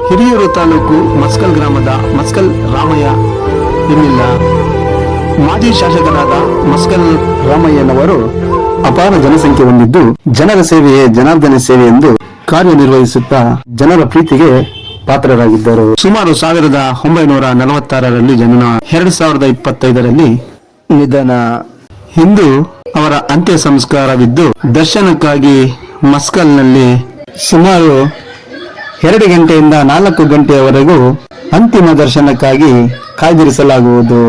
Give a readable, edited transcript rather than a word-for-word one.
Hiriyur taluk muscle ಗ್ರಾಮದ muscle Ramaiah ಎನ್ನಿಲ್ಲ ಮಾಜಿ ಶಾಸಕರಾದ ಮಸ್ಕಲ್ ರಾಮಯ್ಯನವರು ಅಪಾರ ಜನಸಂಖ್ಯೆ ಹೊಂದಿದ್ದು ಜನರ ಸೇವೆಯೇ ಜನಾರ್ದನ ಸೇವೆ ಎಂದು ಕಾರ್ಯನಿರ್ವಹಿಸುತ್ತಾ ಜನರ ಪ್ರೀತಿಗೆ ಪಾತ್ರರಾಗಿದ್ದರು. ಸುಮಾರು 1946ರಲ್ಲಿ ಜನನ, 2025ರಲ್ಲಿ ನಿಧನ. ಇಂದು ಅವರ ಅಂತ್ಯ ಸಂಸ್ಕಾರವಿದ್ದು ದರ್ಶನಕ್ಕಾಗಿ ಮಸ್ಕಲ್ನಲ್ಲಿ ಸುಮಾರು 2 ಗಂಟೆಯಿಂದ 4 ಗಂಟೆಯವರೆಗೂ ಅಂತಿಮ ದರ್ಶನಕ್ಕಾಗಿ ಕಾಯ್ದಿರಿಸಲಾಗುವುದು.